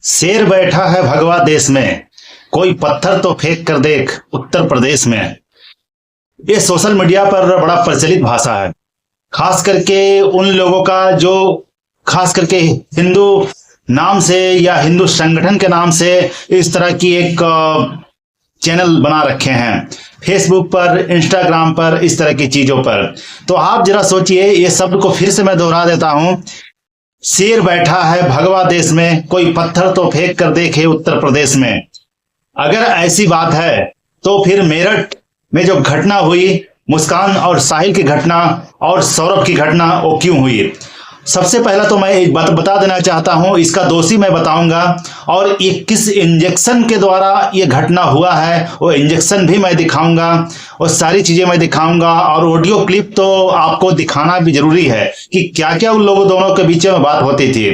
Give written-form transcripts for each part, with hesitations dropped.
शेर बैठा है भगवा देश में, कोई पत्थर तो फेंक कर देख उत्तर प्रदेश में। ये सोशल मीडिया पर बड़ा प्रचलित भाषा है, खास करके उन लोगों का जो खास करके हिंदू नाम से या हिंदू संगठन के नाम से इस तरह की एक चैनल बना रखे हैं फेसबुक पर, इंस्टाग्राम पर, इस तरह की चीजों पर। तो आप जरा सोचिए, ये शब्द को फिर से मैं दोहरा देता हूं। शेर बैठा है भगवा देश में, कोई पत्थर तो फेंक कर देखे उत्तर प्रदेश में। अगर ऐसी बात है तो फिर मेरठ में जो घटना हुई, मुस्कान और साहिल की घटना और सौरभ की घटना, वो क्यों हुई? सबसे पहला तो मैं एक बात बता देना चाहता हूं, इसका दोषी मैं बताऊंगा और ये किस इंजेक्शन के द्वारा ये घटना हुआ है वो इंजेक्शन भी मैं दिखाऊंगा, और सारी चीजें मैं दिखाऊंगा। और ऑडियो क्लिप तो आपको दिखाना भी जरूरी है कि क्या क्या उन लोगों दोनों के बीच में बात होती थी।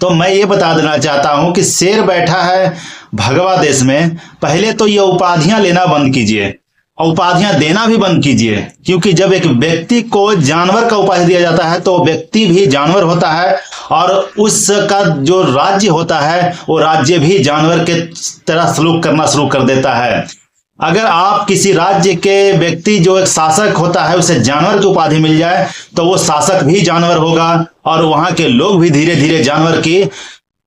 तो मैं ये बता देना चाहता हूं कि शेर बैठा है भगवा देश में। पहले तो ये उपाधियां लेना बंद कीजिए और उपाधियां देना भी बंद कीजिए, क्योंकि जब एक व्यक्ति को जानवर का उपाधि दिया जाता है तो व्यक्ति भी जानवर होता है और उसका जो राज्य होता है वो राज्य भी जानवर के तरह सलूक करना शुरू कर देता है। अगर आप किसी राज्य के व्यक्ति जो एक शासक होता है उसे जानवर की उपाधि मिल जाए तो वो शासक भी जानवर होगा और वहां के लोग भी धीरे धीरे जानवर की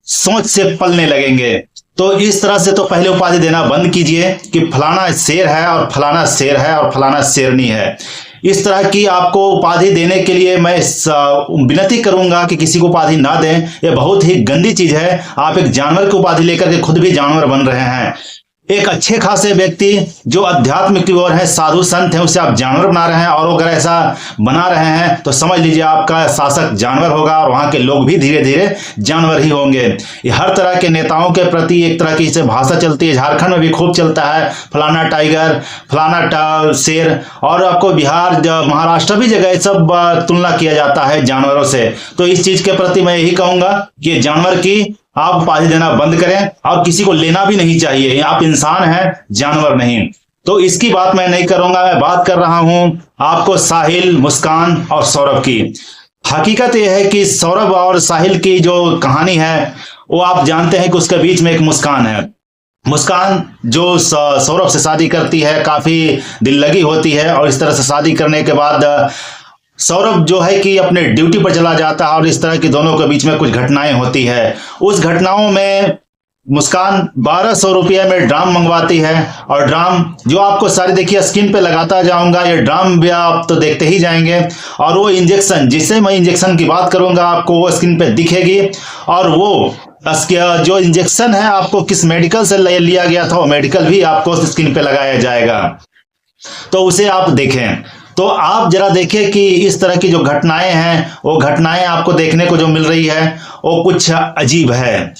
सोच से पलने लगेंगे। तो इस तरह से तो पहले उपाधि देना बंद कीजिए कि फलाना शेर है और फलाना शेर है और फलाना शेरनी है। इस तरह की आपको उपाधि देने के लिए मैं विनती करूंगा कि किसी को उपाधि ना दें। ये बहुत ही गंदी चीज है। आप एक जानवर की उपाधि लेकर के खुद भी जानवर बन रहे हैं। एक अच्छे खासे व्यक्ति जो अध्यात्म की ओर है, साधु संत है, उसे आप जानवर बना रहे हैं। और अगर ऐसा बना रहे हैं तो समझ लीजिए आपका शासक जानवर होगा और वहां के लोग भी धीरे धीरे जानवर ही होंगे। ये हर तरह के नेताओं के प्रति एक तरह की इसे भाषा चलती है। झारखंड में भी खूब चलता है, फलाना टाइगर, फलाना शेर, और आपको बिहार, महाराष्ट्र भी जगह सब तुलना किया जाता है जानवरों से। तो इस चीज के प्रति मैं यही कहूंगा कि जानवर की आप उपाधि देना बंद करें और किसी को लेना भी नहीं चाहिए। आप इंसान हैं, जानवर नहीं। तो इसकी बात मैं नहीं करूंगा। मैं बात कर रहा हूं आपको साहिल, मुस्कान और सौरभ की। हकीकत यह है कि सौरभ और साहिल की जो कहानी है वो आप जानते हैं कि उसके बीच में एक मुस्कान है। मुस्कान जो सौरभ से शादी करती है, काफी दिल लगी होती है, और इस तरह से शादी करने के बाद सौरभ जो है कि अपने ड्यूटी पर चला जाता है और इस तरह की दोनों के बीच में कुछ घटनाएं होती है। उस घटनाओं में मुस्कान 1200 रुपये में ड्राम मंगवाती है, और ड्राम जो आपको सारी देखिए स्क्रीन पे लगाता जाऊंगा, ये ड्राम भी आप तो देखते ही जाएंगे। और वो इंजेक्शन, जिससे मैं इंजेक्शन की बात करूंगा, आपको वो स्क्रीन पे दिखेगी। और वो जो इंजेक्शन है आपको किस मेडिकल से लिया गया था वो मेडिकल भी आपको स्क्रीन पे लगाया जाएगा, तो उसे आप देखें। तो आप जरा देखें कि इस तरह की जो घटनाएं हैं वो घटनाएं आपको देखने को जो मिल रही है वो कुछ अजीब है।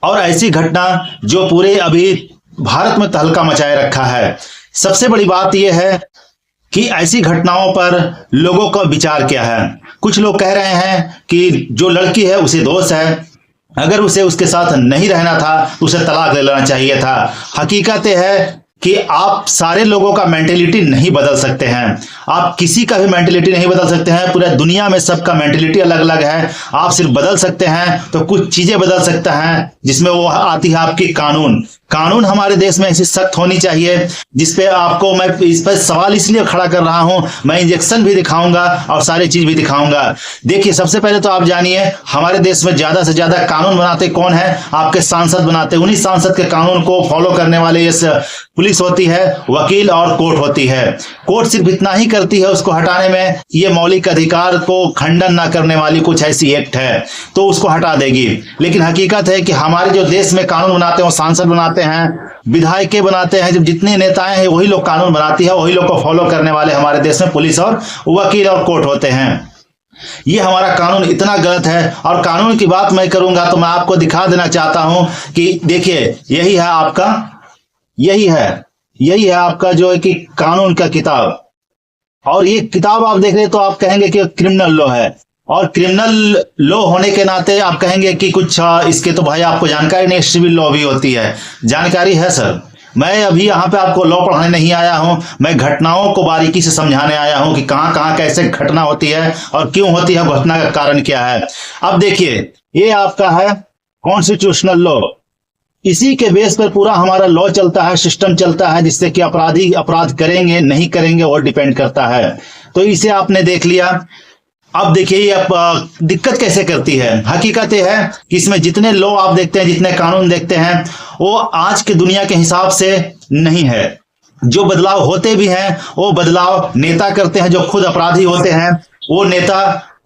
और ऐसी घटना जो पूरे अभी भारत में तहलका मचाए रखा है। सबसे बड़ी बात यह है कि ऐसी घटनाओं पर लोगों का विचार क्या है। कुछ लोग कह रहे हैं कि जो लड़की है उसे दोष है, अगर उसे उसके साथ नहीं रहना था उसे तलाक ले लेना चाहिए था। हकीकत यह है कि आप सारे लोगों का मेंटेलिटी नहीं बदल सकते हैं, आप किसी का भी मेंटेलिटी नहीं बदल सकते हैं। पूरे दुनिया में सबका मेंटेलिटी अलग अलग है। आप सिर्फ बदल सकते हैं तो कुछ चीजें बदल सकते हैं, जिसमें वो आती है आपकी कानून। कानून हमारे देश में ऐसी सख्त होनी चाहिए जिसपे आपको मैं इस पर सवाल इसलिए खड़ा कर रहा हूं। मैं इंजेक्शन भी दिखाऊंगा और सारी चीज भी दिखाऊंगा। देखिए, सबसे पहले तो आप जानिए हमारे देश में ज्यादा से ज्यादा कानून बनाते कौन है? आपके सांसद बनाते। उन्हीं सांसद के कानून को फॉलो करने वाले इस पुलिस होती है, वकील और कोर्ट होती है। कोर्ट सिर्फ इतना ही करती है उसको हटाने में, ये मौलिक अधिकार को खंडन ना करने वाली कुछ ऐसी एक्ट है तो उसको हटा देगी। लेकिन हकीकत है कि हमारे जो देश में कानून बनाते हैं वो सांसद बनाते हैं, विधायक बनाते हैं। जब जितने नेताएं हैं वही लोग कानून बनाती है, वही लोग को फॉलो करने वाले हमारे देश में पुलिस और वकील और कोर्ट होते हैं। ये हमारा कानून इतना गलत है। और कानून की बात मैं करूंगा तो मैं आपको दिखा देना चाहता हूं कि देखिए, यही है आपका, यही है आपका जो है कि कानून का किताब। और ये किताब आप देख रहे तो आप कहेंगे कि क्रिमिनल लॉ है, और क्रिमिनल लॉ होने के नाते आप कहेंगे कि कुछ इसके तो भाई आपको जानकारी नहीं, सिविल लॉ भी होती है। जानकारी है सर, मैं अभी यहाँ पे आपको लॉ पढ़ाने नहीं आया हूं, मैं घटनाओं को बारीकी से समझाने आया हूं कि कहां कहां कैसे घटना होती है और क्यों होती है, घटना का कारण क्या है। अब देखिए, ये आपका है कॉन्स्टिट्यूशनल लॉ, इसी के बेस पर पूरा हमारा लॉ चलता है, सिस्टम चलता है, जिससे कि अपराधी अपराध करेंगे नहीं करेंगे और डिपेंड करता है। तो इसे आपने देख लिया। अब देखिए ये दिक्कत कैसे करती है। हकीकत यह है कि इसमें जितने लॉ आप देखते हैं, जितने कानून देखते हैं, वो आज के दुनिया के हिसाब से नहीं है। जो बदलाव होते भी हैं वो बदलाव नेता करते हैं जो खुद अपराधी होते हैं। वो नेता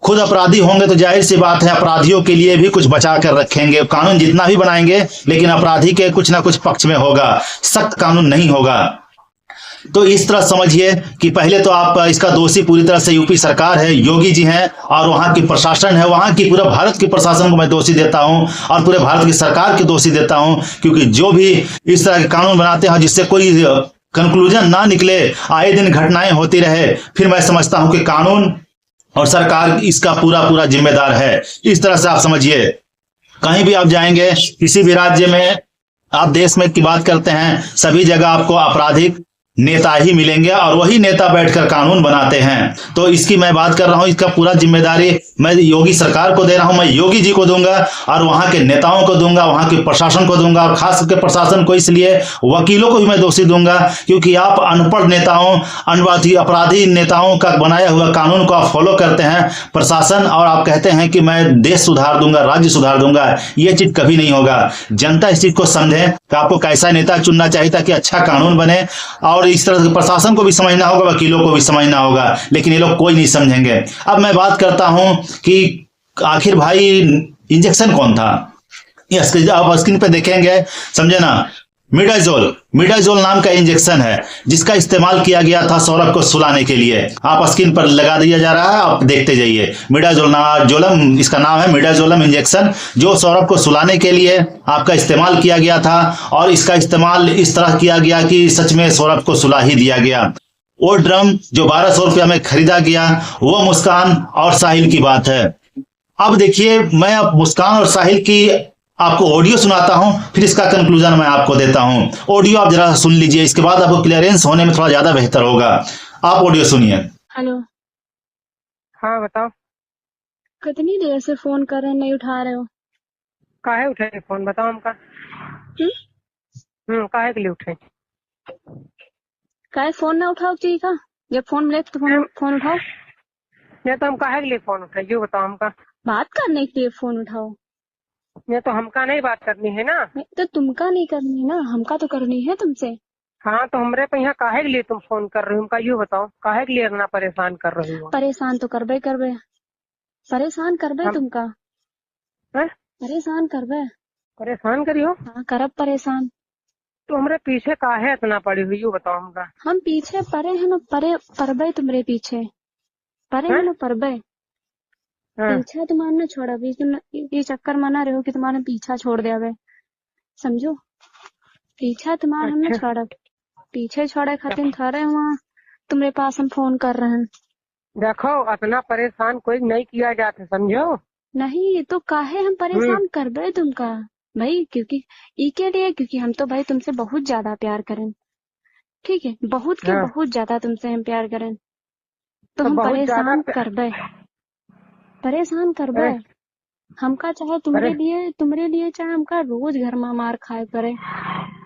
खुद अपराधी होंगे तो जाहिर सी बात है अपराधियों के लिए भी कुछ बचा कर रखेंगे। कानून जितना भी बनाएंगे लेकिन अपराधी के कुछ ना कुछ पक्ष में होगा, सख्त कानून नहीं होगा। तो इस तरह समझिए कि पहले तो आप इसका दोषी पूरी तरह से यूपी सरकार है, योगी जी हैं, और वहां की प्रशासन है। वहां की पूरा भारत की प्रशासन को मैं दोषी देता हूं और पूरे भारत की सरकार की दोषी देता हूं, क्योंकि जो भी इस तरह के कानून बनाते हैं जिससे कोई कंक्लूजन ना निकले, आए दिन घटनाएं होती रहे, फिर मैं समझता हूं कि कानून और सरकार इसका पूरा पूरा जिम्मेदार है। इस तरह से आप समझिए, कहीं भी आप जाएंगे, किसी भी राज्य में आप देश में की बात करते हैं, सभी जगह आपको आपराधिक नेता ही मिलेंगे और वही नेता बैठकर कानून बनाते हैं। तो इसकी मैं बात कर रहा हूं, इसका पूरा जिम्मेदारी मैं योगी सरकार को दे रहा हूं, मैं योगी जी को दूंगा और वहां के नेताओं को दूंगा, वहां के प्रशासन को दूंगा, और खास करके प्रशासन को इसलिए, वकीलों को भी मैं दोषी दूंगा, क्योंकि आप अनपढ़ नेताओं, अपराधी नेताओं का बनाया हुआ कानून को आप फॉलो करते हैं प्रशासन, और आप कहते हैं कि मैं देश सुधार दूंगा, राज्य सुधार दूंगा। ये चीज कभी नहीं होगा। जनता इस चीज को समझे कि आपको कैसा नेता चुनना चाहिए ताकि अच्छा कानून बने, और इस तरह से प्रशासन को भी समझना होगा, वकीलों को भी समझना होगा, लेकिन ये लोग कोई नहीं समझेंगे। अब मैं बात करता हूं कि आखिर भाई इंजेक्शन कौन था। ये आप स्क्रीन पे देखेंगे, समझे ना, मिडाजोल नाम का इंजेक्शन है जिसका इस्तेमाल किया गया था सौरभ को सुलाने के लिए। आप स्क्रीन पर लगा दिया जा रहा है, आप देखते जाइए। मिडाजोलम इसका नाम है, मिडाजोलम इंजेक्शन, जो सौरभ को सुलाने के लिए आपका इस्तेमाल किया गया था, और इसका इस्तेमाल इस तरह किया गया कि सच में सौरभ को सुला ही दिया गया। वो ड्रम जो 1200 रुपया में खरीदा गया, वो मुस्कान और साहिल की बात है। अब देखिए, मैं अब मुस्कान और साहिल की आपको ऑडियो सुनाता हूं, फिर इसका कंक्लूजन मैं आपको देता हूं। ऑडियो आप जरा सुन लीजिए, इसके बाद आपको क्लियरेंस होने में थोड़ा ज्यादा बेहतर होगा। आप ऑडियो सुनिए। हेलो। हाँ बताओ। कितनी देर से फोन कर रहे हैं, नहीं उठा रहे हो? काहे उठे फोन, बताओ हमका। काहे के लिए उठे? काहे फोन ना उठाओ चाहिए था? जब फोन मिले तो फोन उठाओ। ये तो हम काहे के लिए फोन उठे, ये बताओ हमका। बात करने के लिए फोन उठाओ। ये तो हमका नहीं बात करनी है ना। तो तुमका नहीं करनी है ना, हमका तो करनी है तुमसे। हाँ तो हमरे पे यहाँ काहे के लिए तुम फोन कर रहे हो, हमका यूँ बताओ, काहे के लिए इतना परेशान कर रही हो? परेशान तो करबे परेशान करबे तुमका। है? परेशान करबे। परेशान करियो? हाँ करब परेशान। तो हमरे पीछे काहे इतना पड़ी हुई, यूँ बताओ हमका। हम पीछे परे है ना, परबे तुमरे पीछे परे है ना, परबे पीछा तुम्हारे ना छोड़ा भी, तुम ये चक्कर माना रहे हो कि तुम्हारे पीछा छोड़ दिया, समझो। पीछा तुम्हारा हम ना छोड़ा, पीछे छोड़े खातिर थारे वहाँ तुम्हारे पास हम फोन कर रहे हैं। देखो इतना परेशान कोई नहीं किया जाता, समझो। नहीं तो काहे हम परेशान कर दे तुमका भाई, क्योंकि के लिए, क्योंकि हम तो भाई तुमसे बहुत ज्यादा प्यार करें, ठीक है, बहुत के बहुत ज्यादा तुमसे हम प्यार करें, तो हम परेशान करबे। हमका चाहे तुम्हारे लिए चाहे हमका रोज घर में मार खाए पड़े,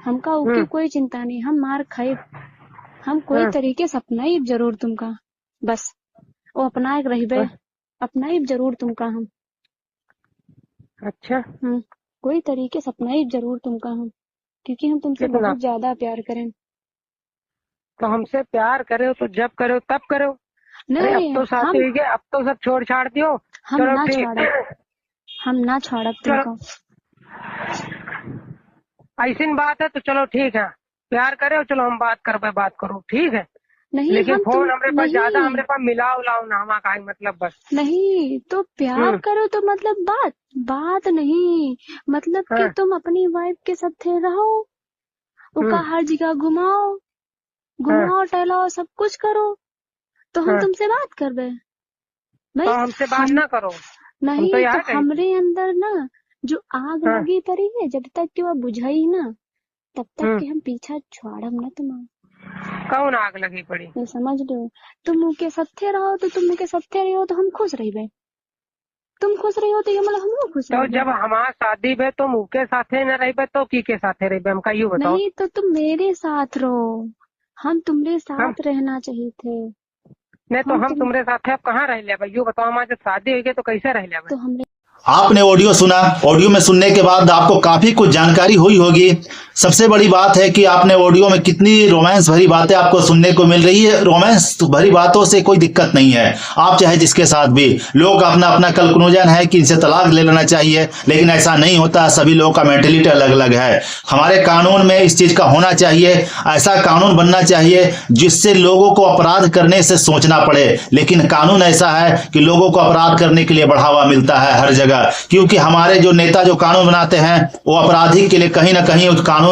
हमका उसकी कोई चिंता नहीं, हम मार खाए, हम कोई तरीके से अपनाई जरूर तुमका, बस वो अपना एक रहिबे, अपनाई जरूर तुमका हम। अच्छा। कोई तरीके से अपनाई जरूर तुमका हम, क्योंकि हम तुमसे बहुत ज्यादा प्यार करें। तो हमसे प्यार करो तो जब करो तब करो। नहीं अब तो साथी हो गए, अब तो सब छोड़ छाड़ दियो। हम ना छोड़ब तुमको। ऐसी बात है तो चलो ठीक है, प्यार करे चलो हम बात करो ठीक है। नहीं लेकिन फोन हमरे पास ज्यादा, हमरे पास मिलाओ ना, हमारा का मतलब बस नहीं। तो प्यार करो तो मतलब बात नहीं, मतलब कि तुम अपनी वाइफ के साथ रहो, उसका हर जगह घुमाओ टहलाओ, सब कुछ करो, तो हम तुमसे बात करबे। तो हमसे बात ना करो। नहीं तो हमरे अंदर ना जो आग लगी पड़ी है, जब तक कि वो बुझाई ना तब तक कि हम पीछा छोड़ब ना तुम्हारा। कौन आग लगी पड़ी? ये समझ लो, तुम उनके साथे रहो तो हम खुश रहिबे। तुम खुश रही हो तो ये मतलब हम लोग खुश तो रहे जब हमार शादी में तुम उके साथे न रही तो की के साथे रही हमका यूँ बताओ। नहीं तो तुम मेरे साथ रहो, हम तुम्हारे हम साथ रहना चाहिए थे। नहीं तो हम हम तुम तुम्हारे साथे अब कहाँ रह लिया भाई यूँ बताओ, हमारे जब शादी हुई तो कैसे रह लिया तो भाई। हमने आपने ऑडियो सुना, ऑडियो में सुनने के बाद आपको काफी कुछ जानकारी हुई होगी। सबसे बड़ी बात है कि आपने ऑडियो में कितनी रोमांस भरी बातें आपको सुनने को मिल रही है। रोमांस भरी बातों से कोई दिक्कत नहीं है, आप चाहे जिसके साथ भी, लोग अपना अपना कंक्लूजन है कि इनसे तलाक ले लेना चाहिए, लेकिन ऐसा नहीं होता। सभी लोगों का मेंटेलिटी अलग अलग है। हमारे कानून में इस चीज का होना चाहिए, ऐसा कानून बनना चाहिए जिससे लोगों को अपराध करने से सोचना पड़े। लेकिन कानून ऐसा है कि लोगों को अपराध करने के लिए बढ़ावा मिलता है हर जगह, क्योंकि हमारे जो नेता जो कानून बनाते हैं वो अपराधी के लिए कहीं ना कहीं उस कानून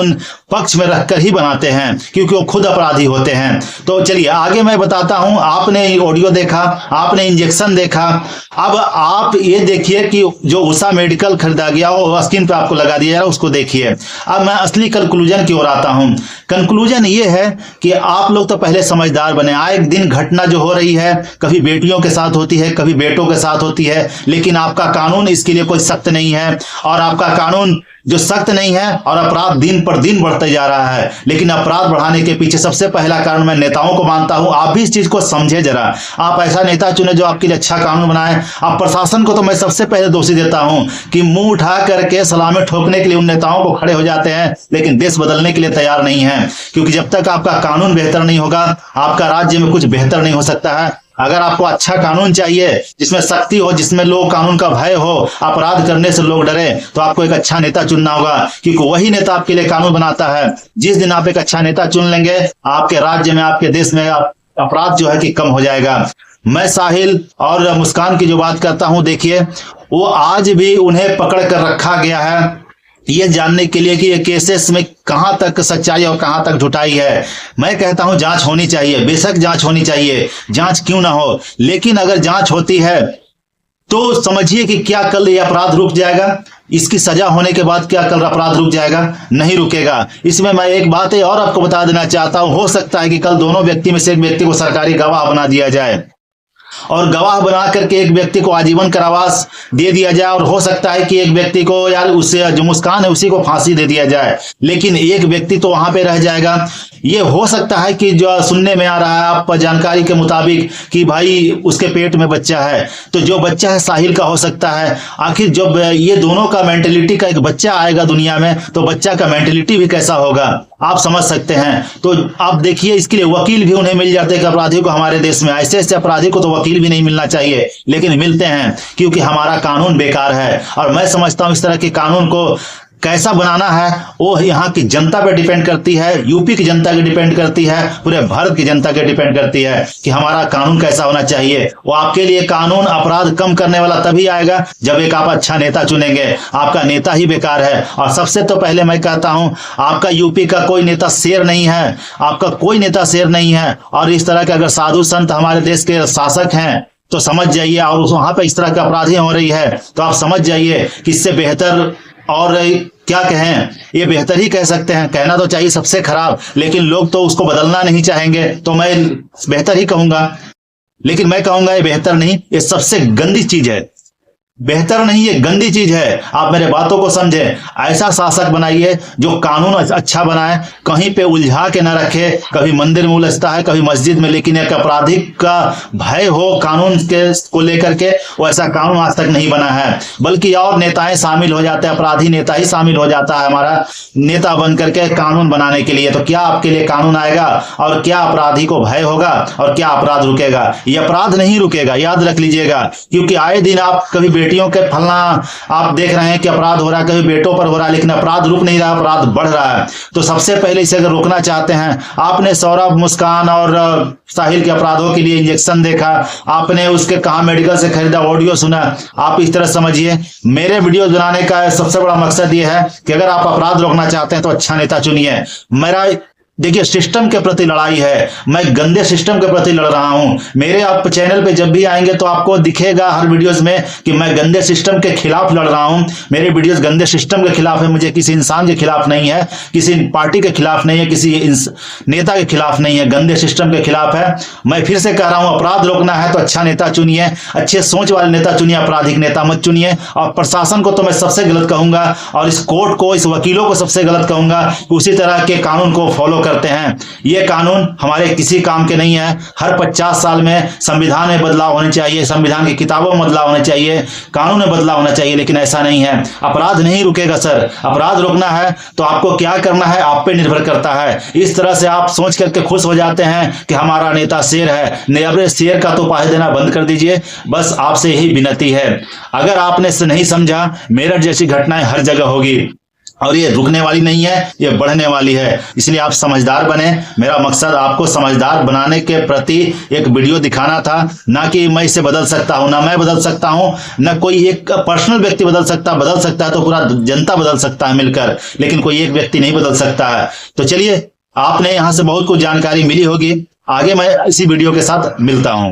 पक्ष में रखकर ही बनाते हैं, क्योंकि वो खुद अपराधी होते हैं। तो चलिए आगे मैं बताता हूं। आपने ऑडियो देखा, आपने इंजेक्शन देखा, अब आप ये देखिए कि जो उषा मेडिकल खरीदा गया वो स्क्रीन पे आपको लगा दिया जा रहा है, उसको देखिए। अब मैं असली कंक्लूजन की ओर आता हूं। कंक्लूजन ये है कि आप लोग तो पहले समझदार बने। आए दिन घटना जो हो रही है, कभी बेटियों के साथ होती है, कभी बेटों के साथ होती है, लेकिन आपका कानून इसके लिए कोई सख्त नहीं है। और आपका कानून जो सख्त नहीं है, और अपराध दिन पर दिन बढ़ते जा रहा है। लेकिन अपराध बढ़ाने के पीछे सबसे पहला कारण मैं नेताओं को मानता हूं। आप भी इस चीज को समझे जरा। आप ऐसा नेता चुने जो आपके लिए अच्छा कानून बनाए। आप प्रशासन को तो मैं सबसे पहले दोषी देता हूं कि मुंह उठा करके सलामी ठोकने के लिए उन नेताओं को खड़े हो जाते हैं, लेकिन देश बदलने के लिए तैयार नहीं है। क्योंकि जब तक आपका कानून बेहतर नहीं होगा, आपका राज्य में कुछ बेहतर नहीं हो सकता है। अगर आपको अच्छा कानून चाहिए जिसमें सख्ती हो, जिसमें लोग कानून का भय हो, अपराध करने से लोग डरे, तो आपको एक अच्छा नेता चुनना होगा, क्योंकि वही नेता आपके लिए कानून बनाता है। जिस दिन आप एक अच्छा नेता चुन लेंगे, आपके राज्य में, आपके देश में अपराध जो है कि कम हो जाएगा। मैं साहिल और मुस्कान की जो बात करता हूं, देखिए वो आज भी उन्हें पकड़ कर रखा गया है ये जानने के लिए कि ये केसेस में कहां तक सच्चाई और कहां तक झूठाई है। मैं कहता हूं जांच होनी चाहिए, बेशक जांच होनी चाहिए, जांच क्यों ना हो, लेकिन अगर जांच होती है तो समझिए कि क्या कल ये अपराध रुक जाएगा? इसकी सजा होने के बाद क्या कल अपराध रुक जाएगा? नहीं रुकेगा। इसमें मैं एक बात और आपको बता देना चाहता हूं, हो सकता है कि कल दोनों व्यक्ति में से एक व्यक्ति को सरकारी गवाह बना दिया जाए, और गवाह बना करके एक व्यक्ति को आजीवन कारावास दे दिया जाए, और हो सकता है कि एक व्यक्ति को, यार उससे जो मुस्कान है उसी को फांसी दे दिया जाए, लेकिन एक व्यक्ति तो वहां पे रह जाएगा। ये हो सकता है कि जो सुनने में आ रहा है आप जानकारी के मुताबिक कि भाई उसके पेट में बच्चा है, तो जो बच्चा है साहिल का हो सकता है। आखिर जब ये दोनों का मेंटेलिटी का एक बच्चा आएगा दुनिया में, तो बच्चा का मेंटेलिटी भी कैसा होगा आप समझ सकते हैं। तो आप देखिए, इसके लिए वकील भी उन्हें मिल जाते हैं अपराधियों को। हमारे देश में ऐसे ऐसे अपराधी को तो वकील भी नहीं मिलना चाहिए, लेकिन मिलते हैं, क्योंकि हमारा कानून बेकार है। और मैं समझता हूं इस तरह के कानून को कैसा बनाना है वो यहाँ की जनता पे डिपेंड करती है, यूपी की जनता की डिपेंड करती है, पूरे भारत की जनता के डिपेंड करती है कि हमारा कानून कैसा होना चाहिए। वो आपके लिए कानून अपराध कम करने वाला तभी आएगा जब एक आप अच्छा नेता चुनेंगे। आपका नेता ही बेकार है। और सबसे तो पहले मैं कहता हूं, आपका यूपी का कोई नेता शेर नहीं है, आपका कोई नेता शेर नहीं है। और इस तरह के अगर साधु संत हमारे देश के शासक हैं तो समझ जाइए, और वहां पर इस तरह की अपराधी हो रही है तो आप समझ जाइए कि इससे बेहतर और क्या कहें, ये बेहतर ही कह सकते हैं। कहना तो चाहिए सबसे खराब, लेकिन लोग तो उसको बदलना नहीं चाहेंगे, तो मैं बेहतर ही कहूंगा। लेकिन मैं कहूंगा ये बेहतर नहीं, ये सबसे गंदी चीज है। बेहतर नहीं, ये गंदी चीज है। आप मेरे बातों को समझे। ऐसा शासक बनाइए जो कानून अच्छा बनाए, कहीं पे उलझा के ना रखे। कभी मंदिर में उलझता है, कभी मस्जिद में, लेकिन एक आपराधिक का भय हो कानून के को लेकर के, वो ऐसा कानून आज तक नहीं बना है। बल्कि और नेताएं शामिल हो जाते हैं, अपराधी नेता ही शामिल हो जाता है हमारा नेता बन करके कानून बनाने के लिए। तो क्या आपके लिए कानून आएगा, और क्या अपराधी को भय होगा, और क्या अपराध रुकेगा? ये अपराध नहीं रुकेगा, याद रख लीजिएगा। क्योंकि आए दिन आप कभी बेटियों के फलना आप देख रहे हैं कि अपराध हो रहा है, कभी बेटों पर हो रहा है, लेकिन अपराध रुक नहीं रहा, अपराध बढ़ रहा है। तो सबसे पहले इसे अगर रोकना चाहते हैं, आपने सौरभ, मुस्कान और साहिल के अपराधों के लिए इंजेक्शन देखा, आपने उसके कहा मेडिकल से खरीदा, ऑडियो सुना, आप इस तरह समझिए। मेरे वीडियो बनाने का सबसे बड़ा मकसद यह है कि अगर आप अपराध रोकना चाहते हैं तो अच्छा नेता चुनिए। मेरा देखिए, सिस्टम के प्रति लड़ाई है, मैं गंदे सिस्टम के प्रति लड़ रहा हूं। मेरे आप चैनल पे जब भी आएंगे तो आपको दिखेगा हर वीडियोस में कि मैं गंदे सिस्टम के खिलाफ लड़ रहा हूं। मेरे वीडियोस गंदे सिस्टम के खिलाफ है, मुझे किसी इंसान के खिलाफ नहीं है, किसी पार्टी के खिलाफ नहीं है, किसी नेता के खिलाफ नहीं है, गंदे सिस्टम के खिलाफ है। मैं फिर से कह रहा हूं, अपराध रोकना है तो अच्छा नेता चुनिए, अच्छे सोच वाले नेता चुनिए, आपराधिक नेता मत चुनिए। और प्रशासन को तो मैं सबसे गलत कहूंगा, और इस कोर्ट को, इस वकीलों को सबसे गलत कहूंगा, उसी तरह के कानून को फॉलो करते हैं। ये कानून हमारे किसी काम के नहीं है। हर 50 साल में संविधान में बदलाव होने चाहिए, संविधान की किताबों में बदलाव होने चाहिए, कानून में बदलाव होना चाहिए, लेकिन ऐसा नहीं है। अपराध नहीं रुकेगा सर। अपराध रोकना है तो आपको क्या करना है, आप पे निर्भर करता है। इस तरह से आप सोच करके खुश हो जाते हैं कि हमारा नेता शेर है। अपने शेर का तो पाहे देना बंद कर दीजिए, बस आपसे यही विनती है। अगर आपने इसे नहीं समझा, मेरठ जैसी घटनाएं हर जगह होगी और ये रुकने वाली नहीं है, ये बढ़ने वाली है। इसलिए आप समझदार बने। मेरा मकसद आपको समझदार बनाने के प्रति एक वीडियो दिखाना था, ना कि मैं इसे बदल सकता हूं, ना मैं बदल सकता हूं, ना कोई एक पर्सनल व्यक्ति बदल सकता है तो पूरा जनता बदल सकता है मिलकर, लेकिन कोई एक व्यक्ति नहीं बदल सकता है। तो चलिए, आपने यहां से बहुत कुछ जानकारी मिली होगी। आगे मैं इसी वीडियो के साथ मिलता हूं।